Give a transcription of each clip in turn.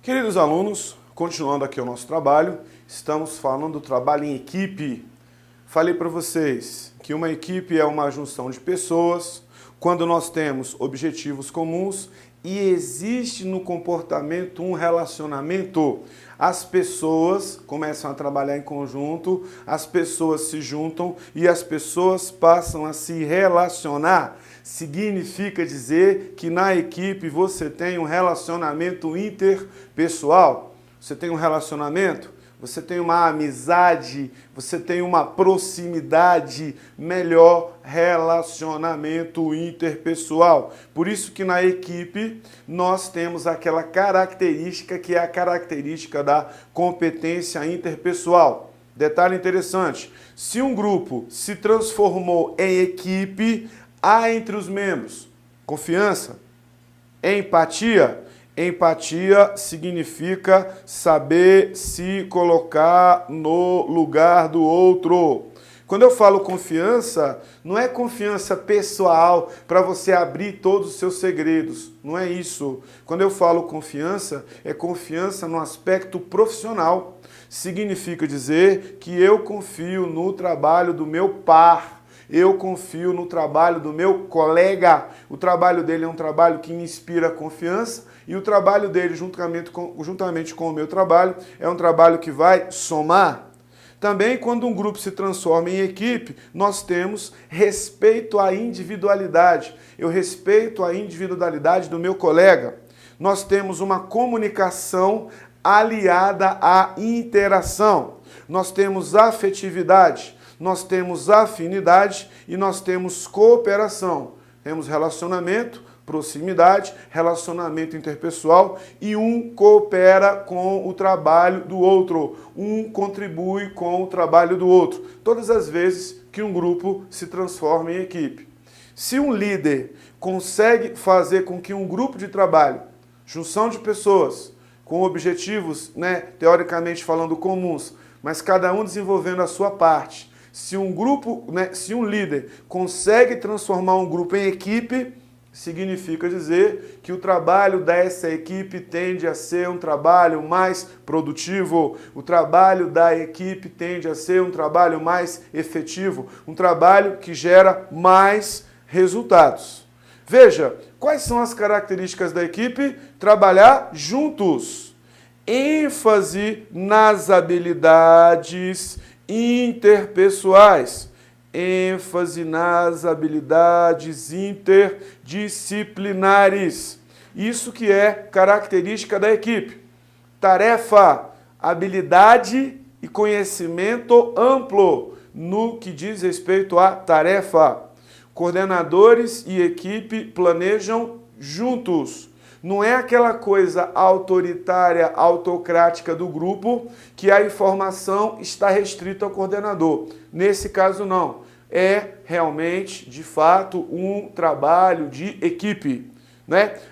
Queridos alunos, continuando aqui o nosso trabalho, estamos falando do trabalho em equipe. Falei para vocês que uma equipe é uma junção de pessoas, quando nós temos objetivos comuns e existe no comportamento um relacionamento. As pessoas começam a trabalhar em conjunto, as pessoas se juntam e as pessoas passam a se relacionar. Significa dizer que na equipe você tem um relacionamento interpessoal. Você tem um relacionamento, você tem uma amizade, você tem uma proximidade, melhor relacionamento interpessoal. Por isso que na equipe nós temos aquela característica que é a característica da competência interpessoal. Detalhe interessante, se um grupo se transformou em equipe, há entre os membros confiança, empatia. Empatia significa saber se colocar no lugar do outro. Quando eu falo confiança, não é confiança pessoal para você abrir todos os seus segredos. Não é isso. Quando eu falo confiança, é confiança no aspecto profissional. Significa dizer que eu confio no trabalho do meu par. Eu confio no trabalho do meu colega. O trabalho dele é um trabalho que me inspira confiança e o trabalho dele, juntamente com o meu trabalho, é um trabalho que vai somar. Também, quando um grupo se transforma em equipe, nós temos respeito à individualidade. Eu respeito a individualidade do meu colega. Nós temos uma comunicação aliada à interação. Nós temos afetividade. Nós temos afinidade e nós temos cooperação. Temos relacionamento, proximidade, relacionamento interpessoal e um coopera com o trabalho do outro, um contribui com o trabalho do outro. Todas as vezes que um grupo se transforma em equipe. Se um líder consegue fazer com que um grupo de trabalho, junção de pessoas com objetivos, teoricamente falando, comuns, mas cada um desenvolvendo a sua parte, se um líder consegue transformar um grupo em equipe, significa dizer que o trabalho dessa equipe tende a ser um trabalho mais produtivo, o trabalho da equipe tende a ser um trabalho mais efetivo, um trabalho que gera mais resultados. Veja, quais são as características da equipe? Trabalhar juntos. ênfase nas habilidades interpessoais, ênfase nas habilidades interdisciplinares. Isso que é característica da equipe. Tarefa, habilidade e conhecimento amplo no que diz respeito à tarefa. Coordenadores e equipe planejam juntos. Não é aquela coisa autoritária, autocrática do grupo que a informação está restrita ao coordenador. Nesse caso, não. É realmente, de fato, um trabalho de equipe.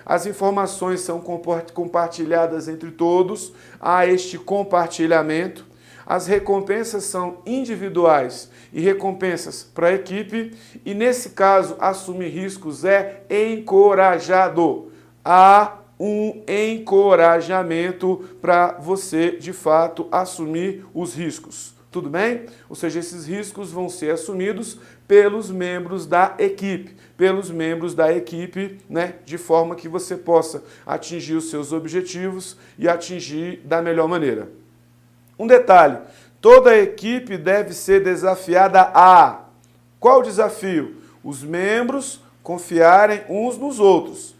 As informações são compartilhadas entre todos, há este compartilhamento. As recompensas são individuais e recompensas para a equipe. E, nesse caso, assumir riscos é encorajado. Há um encorajamento para você, de fato, assumir os riscos. Tudo bem? Ou seja, esses riscos vão ser assumidos pelos membros da equipe. De forma que você possa atingir os seus objetivos e atingir da melhor maneira. Um detalhe, toda a equipe deve ser desafiada a... Qual o desafio? Os membros confiarem uns nos outros.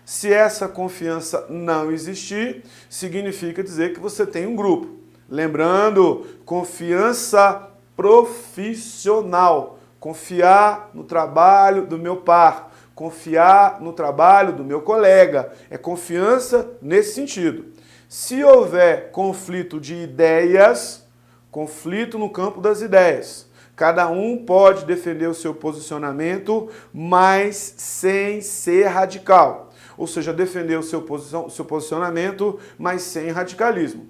Se essa confiança não existir, significa dizer que você tem um grupo. Lembrando, confiança profissional. Confiar no trabalho do meu par. Confiar no trabalho do meu colega. É confiança nesse sentido. Se houver conflito de ideias, conflito no campo das ideias. Cada um pode defender o seu posicionamento, mas sem ser radical. Ou seja, defender o seu posicionamento, mas sem radicalismo.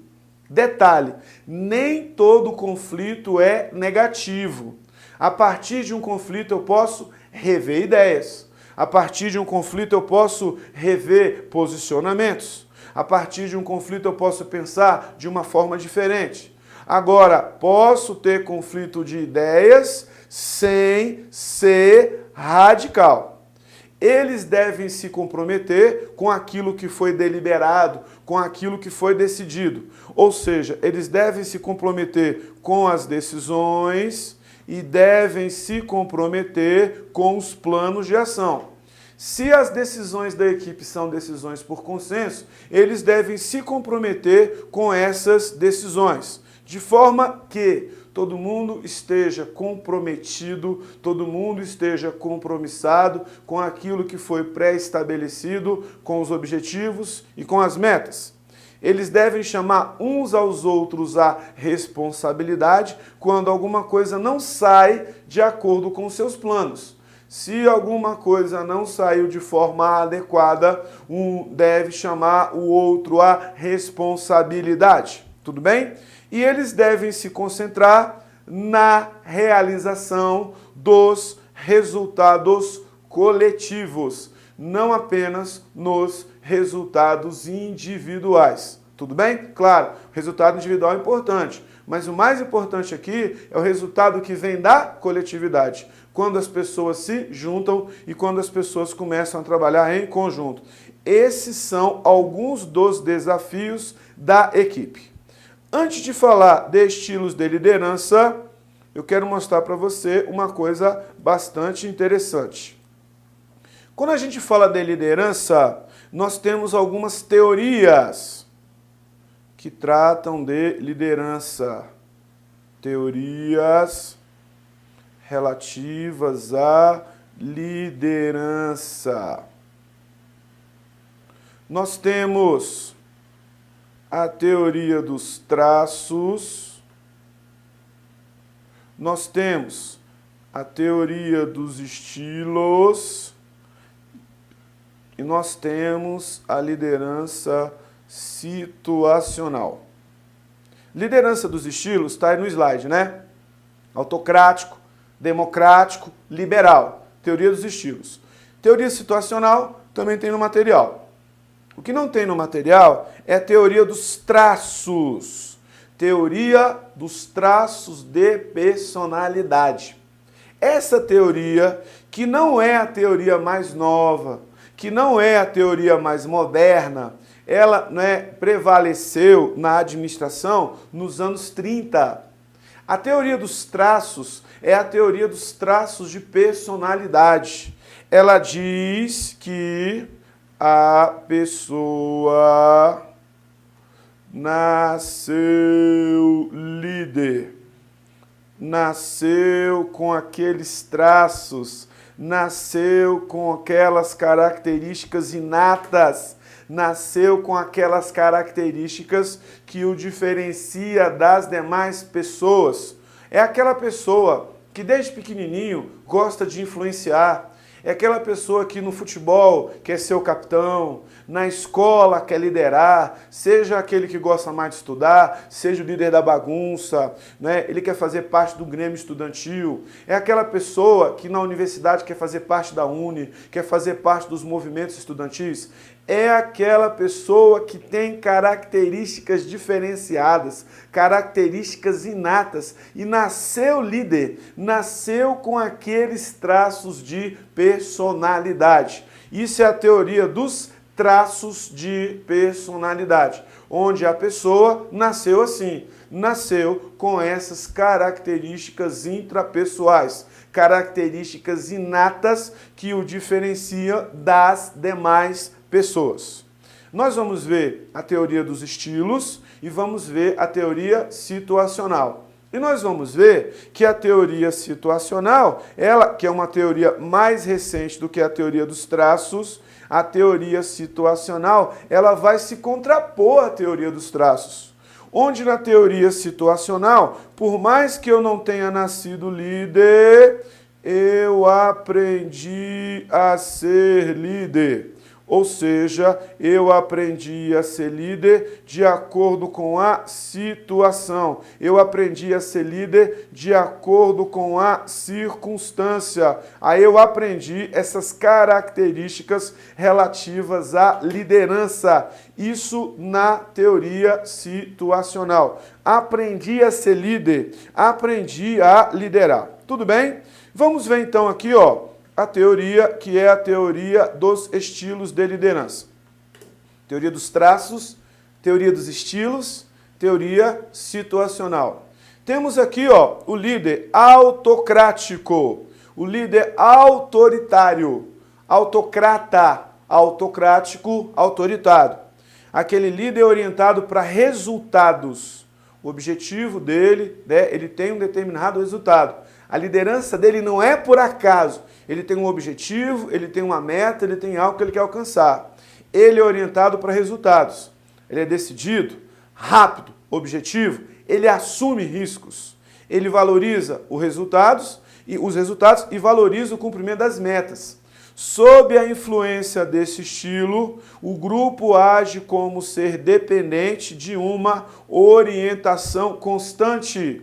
Detalhe, nem todo conflito é negativo. A partir de um conflito eu posso rever ideias. A partir de um conflito eu posso rever posicionamentos. A partir de um conflito eu posso pensar de uma forma diferente. Agora, posso ter conflito de ideias sem ser radical. Eles devem se comprometer com aquilo que foi deliberado, com aquilo que foi decidido. Ou seja, eles devem se comprometer com as decisões e devem se comprometer com os planos de ação. Se as decisões da equipe são decisões por consenso, eles devem se comprometer com essas decisões, de forma que todo mundo esteja comprometido, todo mundo esteja compromissado com aquilo que foi pré-estabelecido, com os objetivos e com as metas. Eles devem chamar uns aos outros à responsabilidade quando alguma coisa não sai de acordo com os seus planos. Se alguma coisa não saiu de forma adequada, um deve chamar o outro à responsabilidade. Tudo bem? E eles devem se concentrar na realização dos resultados coletivos, não apenas nos resultados individuais. Tudo bem? Claro, o resultado individual é importante, mas o mais importante aqui é o resultado que vem da coletividade, quando as pessoas se juntam e quando as pessoas começam a trabalhar em conjunto. Esses são alguns dos desafios da equipe. Antes de falar de estilos de liderança, eu quero mostrar para você uma coisa bastante interessante. Quando a gente fala de liderança, nós temos algumas teorias que tratam de liderança. Teorias relativas à liderança. Nós temos a teoria dos traços, nós temos a teoria dos estilos e nós temos a liderança situacional. Liderança dos estilos está aí no slide, né? Autocrático, democrático, liberal. Teoria dos estilos. Teoria situacional também tem no material. O que não tem no material é a teoria dos traços. Teoria dos traços de personalidade. Essa teoria, que não é a teoria mais nova, que não é a teoria mais moderna, ela prevaleceu na administração nos anos 30. A teoria dos traços é a teoria dos traços de personalidade. Ela diz que a pessoa nasceu líder, nasceu com aqueles traços, nasceu com aquelas características inatas, nasceu com aquelas características que o diferencia das demais pessoas. É aquela pessoa que desde pequenininho gosta de influenciar. É aquela pessoa que no futebol quer ser o capitão, na escola quer liderar, seja aquele que gosta mais de estudar, seja o líder da bagunça, né? Ele quer fazer parte do Grêmio Estudantil. É aquela pessoa que na universidade quer fazer parte da Uni, quer fazer parte dos movimentos estudantis. É aquela pessoa que tem características diferenciadas, características inatas e nasceu líder, nasceu com aqueles traços de personalidade. Isso é a teoria dos traços de personalidade, onde a pessoa nasceu assim, nasceu com essas características intrapessoais, características inatas que o diferenciam das demais pessoas. Nós vamos ver a teoria dos estilos e vamos ver a teoria situacional. E nós vamos ver que a teoria situacional, ela que é uma teoria mais recente do que a teoria dos traços, a teoria situacional, ela vai se contrapor à teoria dos traços. Onde na teoria situacional, por mais que eu não tenha nascido líder, eu aprendi a ser líder. Ou seja, eu aprendi a ser líder de acordo com a situação. Eu aprendi a ser líder de acordo com a circunstância. Aí eu aprendi essas características relativas à liderança. Isso na teoria situacional. Aprendi a ser líder, aprendi a liderar. Tudo bem? Vamos ver então aqui, a teoria que é a teoria dos estilos de liderança. Teoria dos traços, teoria dos estilos, teoria situacional. Temos aqui, o líder autocrático, o líder autoritário, autocrata, autocrático, autoritário. Aquele líder orientado para resultados. O objetivo dele, ele tem um determinado resultado. A liderança dele não é por acaso. Ele tem um objetivo, ele tem uma meta, ele tem algo que ele quer alcançar. Ele é orientado para resultados. Ele é decidido, rápido, objetivo. Ele assume riscos. Ele valoriza os resultados e valoriza o cumprimento das metas. Sob a influência desse estilo, o grupo age como ser dependente de uma orientação constante.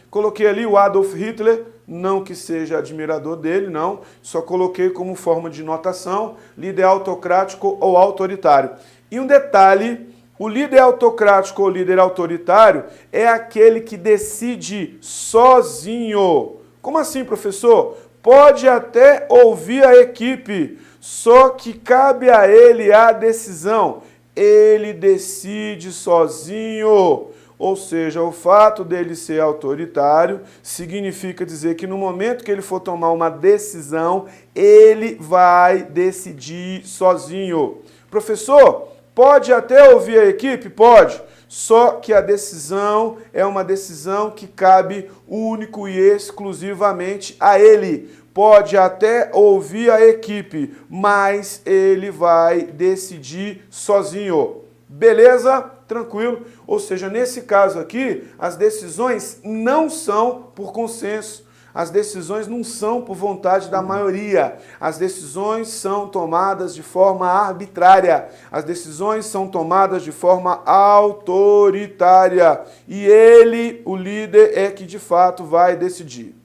Coloquei ali o Adolf Hitler, não que seja admirador dele, não, só coloquei como forma de notação, líder autocrático ou autoritário. E um detalhe, o líder autocrático ou líder autoritário é aquele que decide sozinho. Como assim, professor? Pode até ouvir a equipe, só que cabe a ele a decisão. Ele decide sozinho. Ou seja, o fato dele ser autoritário significa dizer que no momento que ele for tomar uma decisão, ele vai decidir sozinho. Professor, pode até ouvir a equipe? Pode. Só que a decisão é uma decisão que cabe único e exclusivamente a ele. Pode até ouvir a equipe, mas ele vai decidir sozinho. Beleza? Tranquilo? Ou seja, nesse caso aqui, as decisões não são por consenso. As decisões não são por vontade da maioria. As decisões são tomadas de forma arbitrária. As decisões são tomadas de forma autoritária. E ele, o líder, é que de fato vai decidir.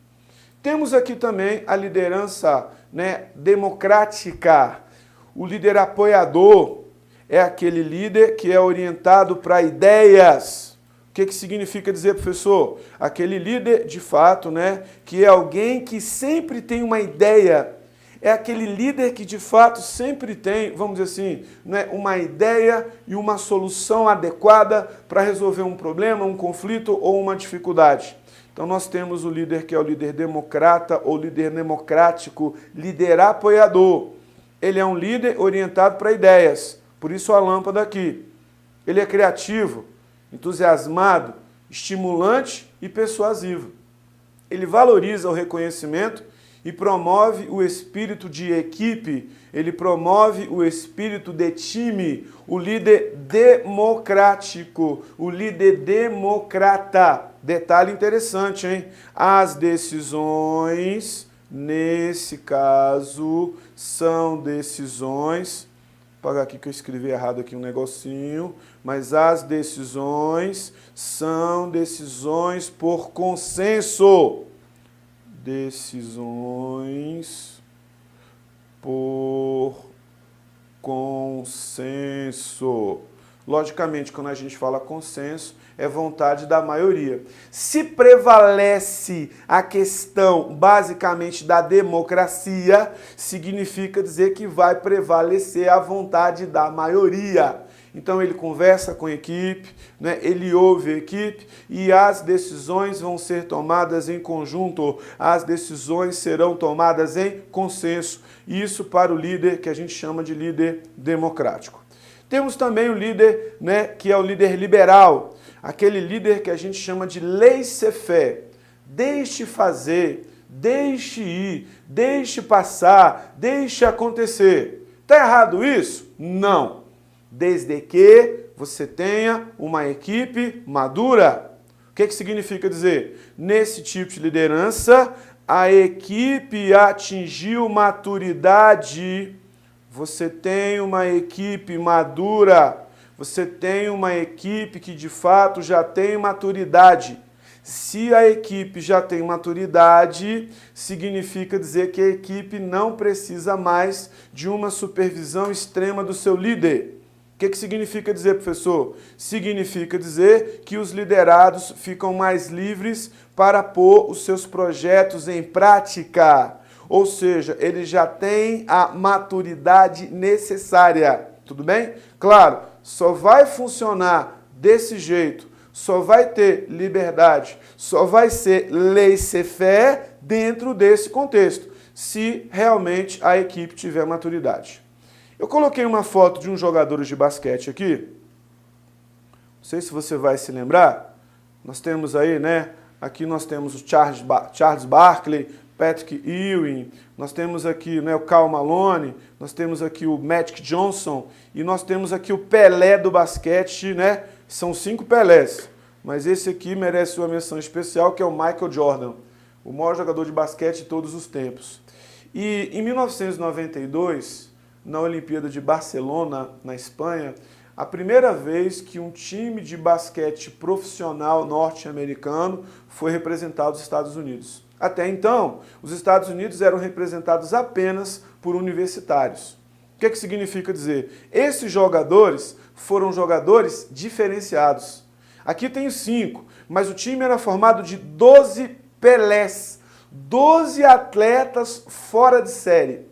Temos aqui também a liderança democrática. O líder apoiador é aquele líder que é orientado para ideias. O que significa dizer, professor? Aquele líder, de fato, que é alguém que sempre tem uma ideia. É aquele líder que, de fato, sempre tem, vamos dizer assim, uma ideia e uma solução adequada para resolver um problema, um conflito ou uma dificuldade. Então, nós temos o líder que é o líder democrata ou líder democrático, líder apoiador. Ele é um líder orientado para ideias. Por isso a lâmpada aqui. Ele é criativo, entusiasmado, estimulante e persuasivo. Ele valoriza o reconhecimento e promove o espírito de equipe, ele promove o espírito de time, o líder democrático, o líder democrata. Detalhe interessante, hein? As decisões, nesse caso, são decisões... Vou apagar aqui que eu escrevi errado aqui um negocinho, mas as decisões são decisões por consenso. Decisões por consenso. Logicamente, quando a gente fala consenso, é vontade da maioria. Se prevalece a questão, basicamente, da democracia, significa dizer que vai prevalecer a vontade da maioria. Então, ele conversa com a equipe, ele ouve a equipe e as decisões vão ser tomadas em conjunto, as decisões serão tomadas em consenso. Isso para o líder que a gente chama de líder democrático. Temos também o líder, que é o líder liberal, aquele líder que a gente chama de laissez-faire. Deixe fazer, deixe ir, deixe passar, deixe acontecer. Está errado isso? Não. Desde que você tenha uma equipe madura. O que significa dizer? Nesse tipo de liderança, a equipe atingiu maturidade. você tem uma equipe madura, você tem uma equipe que de fato já tem maturidade. Se a equipe já tem maturidade, significa dizer que a equipe não precisa mais de uma supervisão extrema do seu líder. O que significa dizer, professor? Significa dizer que os liderados ficam mais livres para pôr os seus projetos em prática. Ou seja, eles já têm a maturidade necessária. Tudo bem? Claro, só vai funcionar desse jeito, só vai ter liberdade, só vai ser laissez-faire dentro desse contexto, se realmente a equipe tiver maturidade. Eu coloquei uma foto de uns jogadores de basquete aqui. Não sei se você vai se lembrar. Nós temos aí, né? Aqui nós temos o Charles Barkley, Patrick Ewing, nós temos aqui, né, o Karl Malone, nós temos aqui o Magic Johnson e nós temos aqui o Pelé do basquete, né? São 5 Pelés, mas esse aqui merece uma menção especial, que é o Michael Jordan, o maior jogador de basquete de todos os tempos. E em 1992, na Olimpíada de Barcelona, na Espanha, a primeira vez que um time de basquete profissional norte-americano foi representado nos Estados Unidos. Até então, os Estados Unidos eram representados apenas por universitários. O que significa dizer? Esses jogadores foram jogadores diferenciados. Aqui tem 5, mas o time era formado de 12 Pelés, 12 atletas fora de série.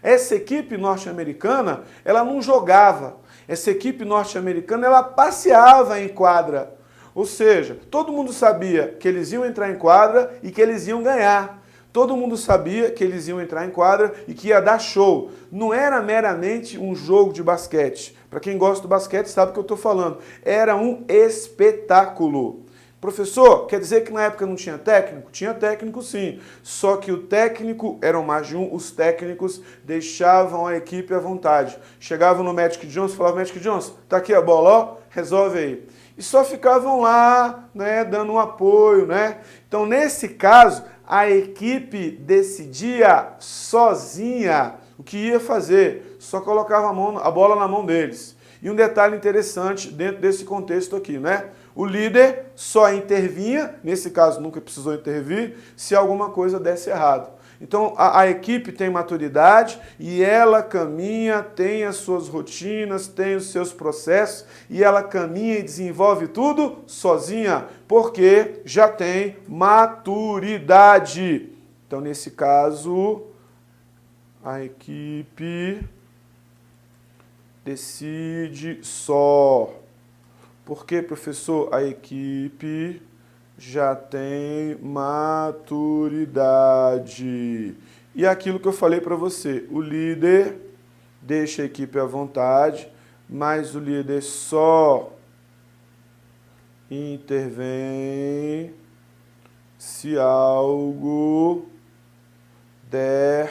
Essa equipe norte-americana, ela não jogava. Essa equipe norte-americana, ela passeava em quadra. Ou seja, todo mundo sabia que eles iam entrar em quadra e que eles iam ganhar. Todo mundo sabia que eles iam entrar em quadra e que ia dar show. Não era meramente um jogo de basquete. Para quem gosta do basquete sabe o que eu estou falando. Era um espetáculo. Professor, quer dizer que na época não tinha técnico? Tinha técnico sim, só que o técnico, eram mais de um, os técnicos deixavam a equipe à vontade. Chegavam no Magic Johnson e falavam, Magic Johnson, tá aqui a bola, ó, resolve aí. E só ficavam lá, né, dando um apoio, né? Então, nesse caso, a equipe decidia sozinha o que ia fazer, só colocava a bola na mão deles. E um detalhe interessante dentro desse contexto aqui, né? O líder só intervinha, nesse caso nunca precisou intervir, se alguma coisa desse errado. Então a equipe tem maturidade e ela caminha, tem as suas rotinas, tem os seus processos e ela caminha e desenvolve tudo sozinha, porque já tem maturidade. Então nesse caso, a equipe decide só. Por que, professor? A equipe já tem maturidade. E aquilo que eu falei para você, o líder deixa a equipe à vontade, mas o líder só intervém se algo der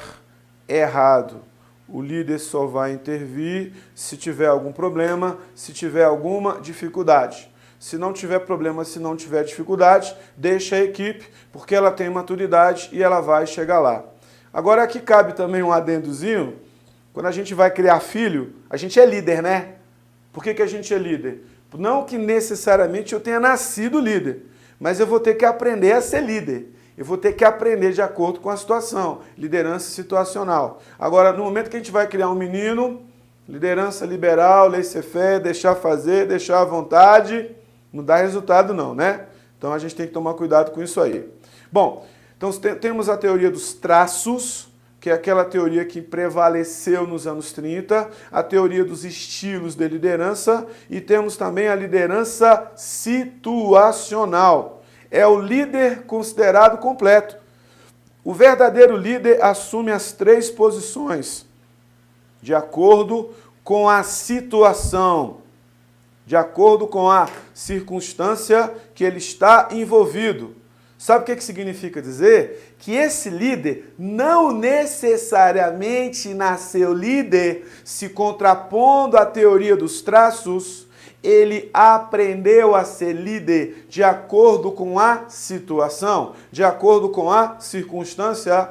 errado. O líder só vai intervir se tiver algum problema, se tiver alguma dificuldade. Se não tiver problema, se não tiver dificuldade, deixa a equipe, porque ela tem maturidade e ela vai chegar lá. Agora aqui cabe também um adendozinho. Quando a gente vai criar filho, a gente é líder, né? Por que a gente é líder? Não que necessariamente eu tenha nascido líder, mas eu vou ter que aprender a ser líder. Eu vou ter que aprender de acordo com a situação, liderança situacional. Agora, no momento que a gente vai criar um menino, liderança liberal, laissez-faire, deixar fazer, deixar à vontade, não dá resultado não, né? Então a gente tem que tomar cuidado com isso aí. Bom, então temos a teoria dos traços, que é aquela teoria que prevaleceu nos anos 30, a teoria dos estilos de liderança e temos também a liderança situacional. É o líder considerado completo. O verdadeiro líder assume as 3 posições, de acordo com a situação, de acordo com a circunstância que ele está envolvido. Sabe o que significa dizer? Que esse líder não necessariamente nasceu líder se contrapondo à teoria dos traços. Ele aprendeu a ser líder de acordo com a situação, de acordo com a circunstância.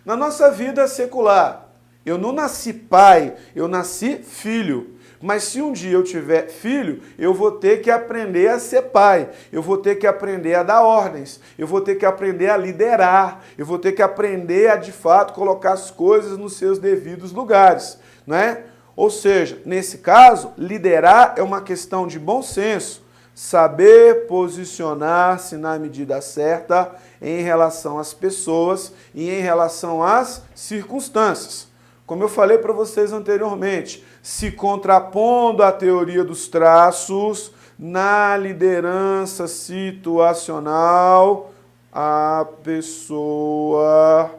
Na nossa vida secular, Eu não nasci pai, eu nasci filho. Mas se um dia eu tiver filho, eu vou ter que aprender a ser pai, eu vou ter que aprender a dar ordens, eu vou ter que aprender a liderar, eu vou ter que aprender a, de fato, colocar as coisas nos seus devidos lugares, né? Ou seja, nesse caso, liderar é uma questão de bom senso, saber posicionar-se na medida certa em relação às pessoas e em relação às circunstâncias. Como eu falei para vocês anteriormente, se contrapondo à teoria dos traços, na liderança situacional, a pessoa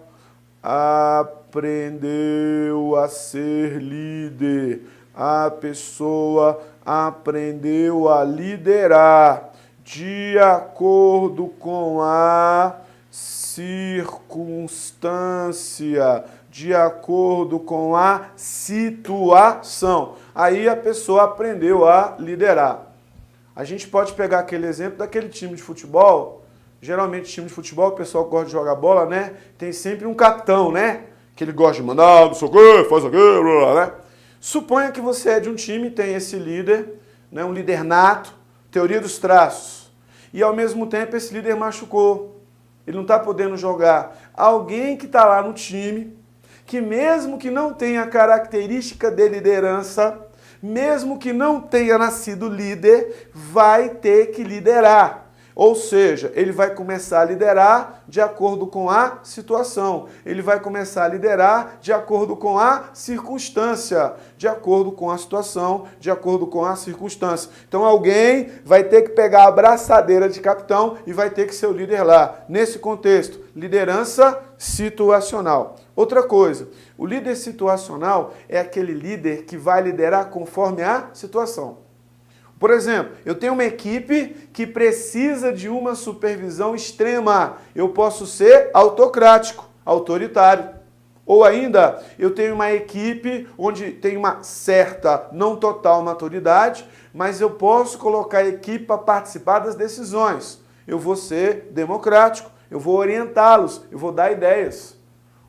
aprendeu a ser líder, a pessoa aprendeu a liderar de acordo com a circunstância, de acordo com a situação. Aí a pessoa aprendeu a liderar. A gente pode pegar aquele exemplo daquele time de futebol. Geralmente, time de futebol, o pessoal que gosta de jogar bola, né? Tem sempre um capitão, né? Que ele gosta de mandar, não sei o quê, faz aquilo, blá, blá, né? Suponha que você é de um time e tem esse líder, né? Um líder nato, teoria dos traços. E ao mesmo tempo esse líder machucou. Ele não está podendo jogar. Alguém que está lá no time, que mesmo que não tenha característica de liderança, mesmo que não tenha nascido líder, vai ter que liderar. Ou seja, ele vai começar a liderar de acordo com a situação. Ele vai começar a liderar de acordo com a circunstância, de acordo com a situação, de acordo com a circunstância. Então alguém vai ter que pegar a braçadeira de capitão e vai ter que ser o líder lá. Nesse contexto, liderança situacional. Outra coisa, o líder situacional é aquele líder que vai liderar conforme a situação. Por exemplo, eu tenho uma equipe que precisa de uma supervisão extrema. Eu posso ser autocrático, autoritário. Ou ainda, eu tenho uma equipe onde tem uma certa, não total maturidade, mas eu posso colocar a equipe para participar das decisões. Eu vou ser democrático, eu vou orientá-los, eu vou dar ideias.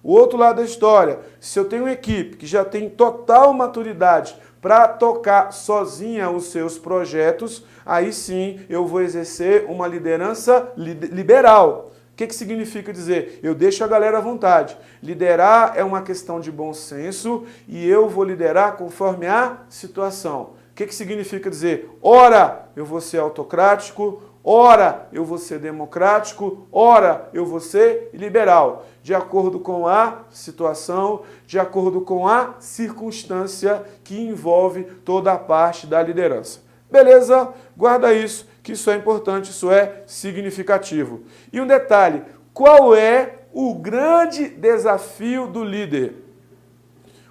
O outro lado da história, se eu tenho uma equipe que já tem total maturidade para tocar sozinha os seus projetos, aí sim eu vou exercer uma liderança liberal. O que significa dizer? Eu deixo a galera à vontade. Liderar é uma questão de bom senso e eu vou liderar conforme a situação. O que significa dizer? Ora, eu vou ser autocrático, ora, eu vou ser democrático, ora, eu vou ser liberal. De acordo com a situação, de acordo com a circunstância que envolve toda a parte da liderança. Beleza? Guarda isso, que isso é importante, isso é significativo. E um detalhe, qual é o grande desafio do líder?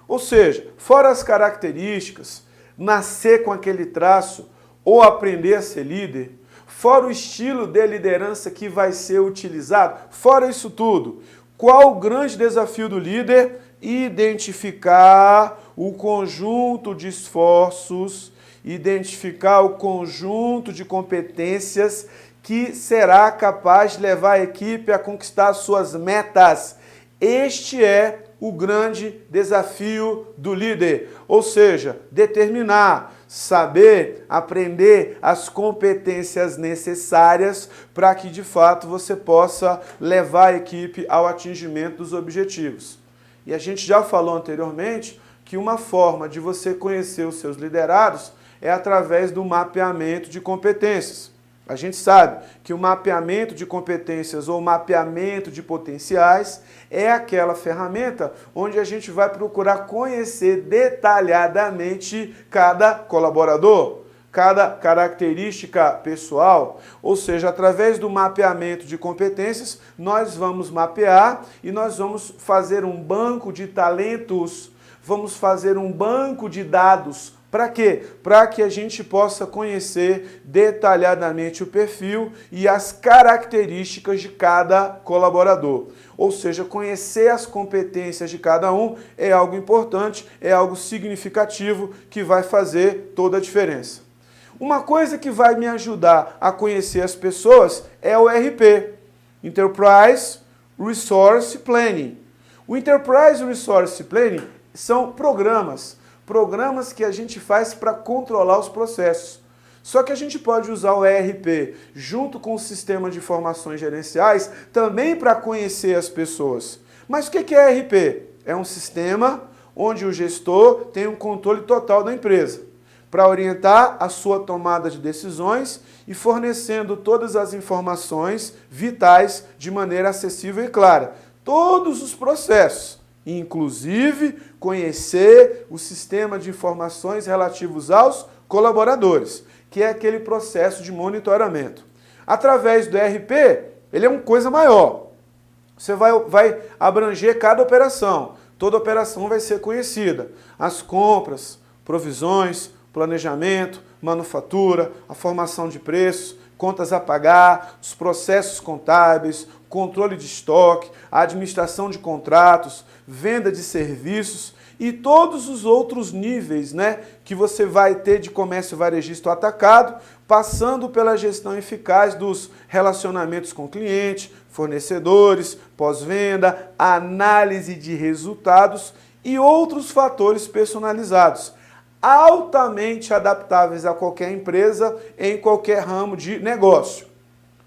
Ou seja, fora as características, nascer com aquele traço ou aprender a ser líder, fora o estilo de liderança que vai ser utilizado, fora isso tudo, qual o grande desafio do líder? Identificar o conjunto de esforços, identificar o conjunto de competências que será capaz de levar a equipe a conquistar suas metas. Este é o grande desafio do líder, ou seja, determinar, saber, aprender as competências necessárias para que de fato você possa levar a equipe ao atingimento dos objetivos. E a gente já falou anteriormente que uma forma de você conhecer os seus liderados é através do mapeamento de competências. A gente sabe que o mapeamento de competências ou mapeamento de potenciais é aquela ferramenta onde a gente vai procurar conhecer detalhadamente cada colaborador, cada característica pessoal. Ou seja, através do mapeamento de competências, nós vamos mapear e nós vamos fazer um banco de talentos, vamos fazer um banco de dados. Para quê? Para que a gente possa conhecer detalhadamente o perfil e as características de cada colaborador. Ou seja, conhecer as competências de cada um é algo importante, é algo significativo que vai fazer toda a diferença. Uma coisa que vai me ajudar a conhecer as pessoas é o RP, Enterprise Resource Planning. O Enterprise Resource Planning são programas que a gente faz para controlar os processos. Só que a gente pode usar o ERP junto com o sistema de informações gerenciais também para conhecer as pessoas. Mas o que é ERP? É um sistema onde o gestor tem um controle total da empresa para orientar a sua tomada de decisões e fornecendo todas as informações vitais de maneira acessível e clara. Todos os processos, inclusive conhecer o sistema de informações relativos aos colaboradores, que é aquele processo de monitoramento. Através do ERP, ele é uma coisa maior. Você vai abranger cada operação. Toda operação vai ser conhecida. As compras, provisões, planejamento, manufatura, a formação de preços, contas a pagar, os processos contábeis, controle de estoque, a administração de contratos, venda de serviços e todos os outros níveis, né, que você vai ter de comércio varejista atacado, passando pela gestão eficaz dos relacionamentos com cliente, fornecedores, pós-venda, análise de resultados e outros fatores personalizados, altamente adaptáveis a qualquer empresa, em qualquer ramo de negócio.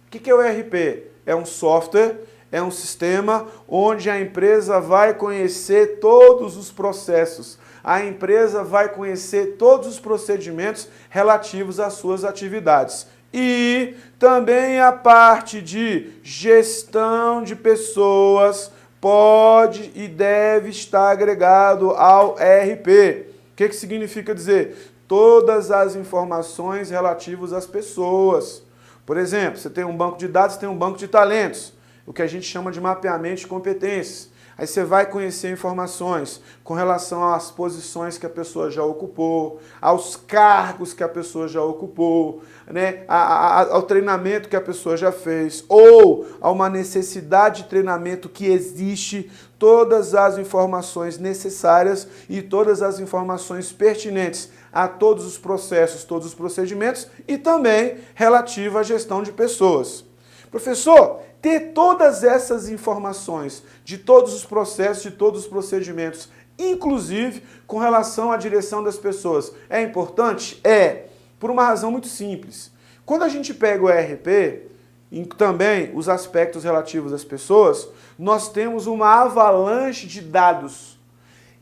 O que é o ERP? É um software, é um sistema onde a empresa vai conhecer todos os processos, a empresa vai conhecer todos os procedimentos relativos às suas atividades. E também a parte de gestão de pessoas pode e deve estar agregado ao ERP. O que significa dizer? Todas as informações relativas às pessoas. Por exemplo, você tem um banco de dados, tem um banco de talentos, o que a gente chama de mapeamento de competências. Aí você vai conhecer informações com relação às posições que a pessoa já ocupou, aos cargos que a pessoa já ocupou, né? Ao treinamento que a pessoa já fez, ou a uma necessidade de treinamento que existe, todas as informações necessárias e todas as informações pertinentes a todos os processos, todos os procedimentos e também relativa à gestão de pessoas. Professor, ter todas essas informações de todos os processos, de todos os procedimentos, inclusive com relação à direção das pessoas, é importante? É, por uma razão muito simples. Quando a gente pega o ERP, e também os aspectos relativos às pessoas, nós temos uma avalanche de dados.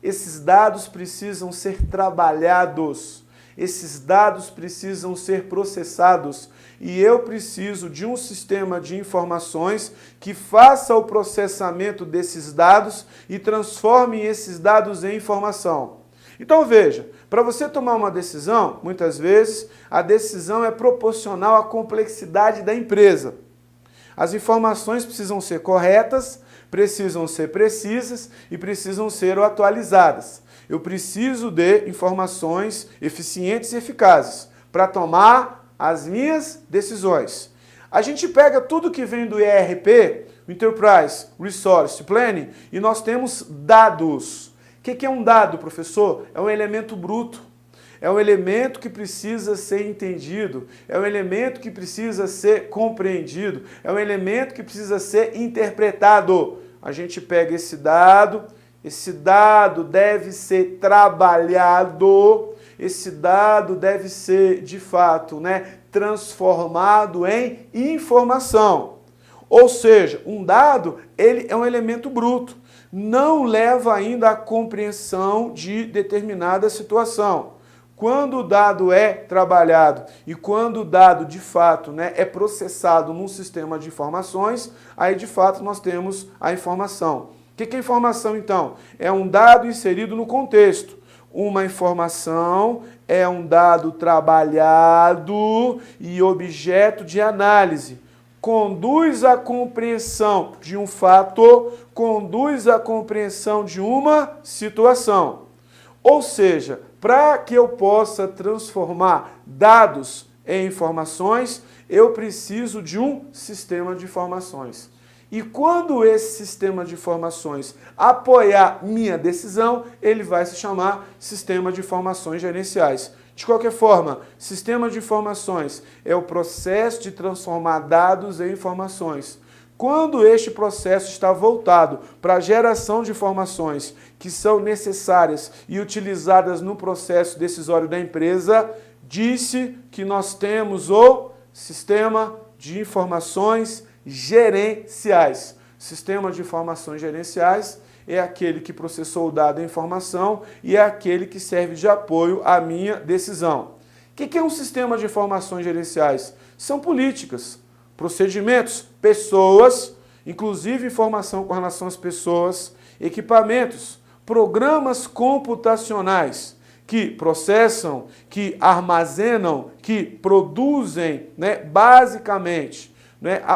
Esses dados precisam ser trabalhados, esses dados precisam ser processados e eu preciso de um sistema de informações que faça o processamento desses dados e transforme esses dados em informação. Então veja, para você tomar uma decisão, muitas vezes a decisão é proporcional à complexidade da empresa. As informações precisam ser corretas, precisam ser precisas e precisam ser atualizadas. Eu preciso de informações eficientes e eficazes para tomar as minhas decisões. A gente pega tudo que vem do ERP, Enterprise Resource Planning, e nós temos dados. O que é um dado, professor? É um elemento bruto. É um elemento que precisa ser entendido, é um elemento que precisa ser compreendido, é um elemento que precisa ser interpretado. A gente pega esse dado deve ser trabalhado, esse dado deve ser, de fato, transformado em informação. Ou seja, um dado, ele é um elemento bruto, não leva ainda à compreensão de determinada situação. Quando o dado é trabalhado e quando o dado, de fato, é processado num sistema de informações, aí, de fato, nós temos a informação. O que é informação, então? É um dado inserido no contexto. Uma informação é um dado trabalhado e objeto de análise. Conduz à compreensão de um fato, conduz à compreensão de uma situação. Ou seja, para que eu possa transformar dados em informações, eu preciso de um sistema de informações. E quando esse sistema de informações apoiar minha decisão, ele vai se chamar Sistema de Informações Gerenciais. De qualquer forma, sistema de informações é o processo de transformar dados em informações. Quando este processo está voltado para a geração de informações que são necessárias e utilizadas no processo decisório da empresa, disse que nós temos o Sistema de Informações Gerenciais. Sistema de Informações Gerenciais é aquele que processou o dado e a informação e é aquele que serve de apoio à minha decisão. O que é um sistema de informações gerenciais? São políticas, procedimentos, pessoas, inclusive informação com relação às pessoas, equipamentos, programas computacionais que processam, que armazenam, que produzem, basicamente,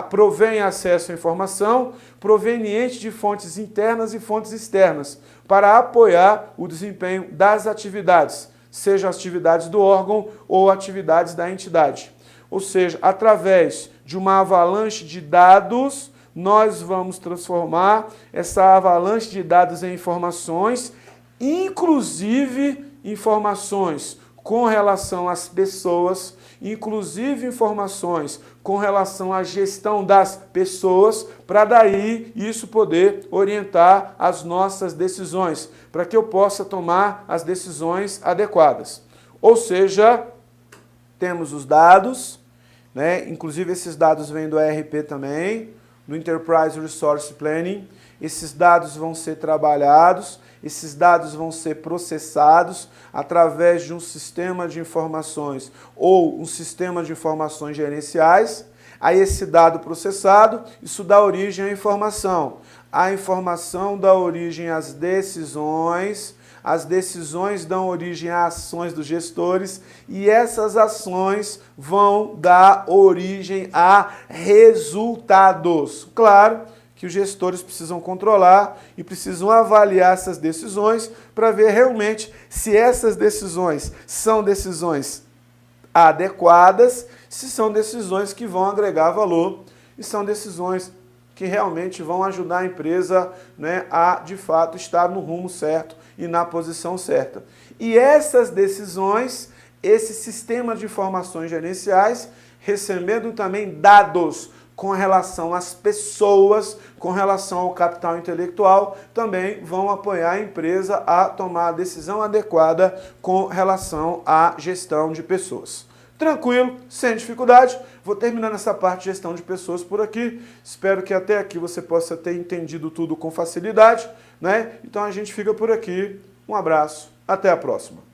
provém acesso à informação proveniente de fontes internas e fontes externas para apoiar o desempenho das atividades, seja atividades do órgão ou atividades da entidade. Ou seja, através de uma avalanche de dados, nós vamos transformar essa avalanche de dados em informações, inclusive informações com relação às pessoas, inclusive informações com relação à gestão das pessoas, para daí isso poder orientar as nossas decisões, para que eu possa tomar as decisões adequadas. Ou seja, temos os dados, inclusive esses dados vêm do ERP também, do Enterprise Resource Planning. Esses dados vão ser trabalhados, esses dados vão ser processados através de um sistema de informações ou um sistema de informações gerenciais. Aí esse dado processado, isso dá origem à informação. A informação dá origem às decisões, as decisões dão origem a ações dos gestores e essas ações vão dar origem a resultados. Claro que os gestores precisam controlar e precisam avaliar essas decisões para ver realmente se essas decisões são decisões adequadas, se são decisões que vão agregar valor e são decisões que realmente vão ajudar a empresa a, de fato, estar no rumo certo e na posição certa. E essas decisões, esse sistema de informações gerenciais, recebendo também dados com relação às pessoas, com relação ao capital intelectual, também vão apoiar a empresa a tomar a decisão adequada com relação à gestão de pessoas. Tranquilo, sem dificuldade. Vou terminando essa parte de gestão de pessoas por aqui. Espero que até aqui você possa ter entendido tudo com facilidade, Então a gente fica por aqui. Um abraço, até a próxima.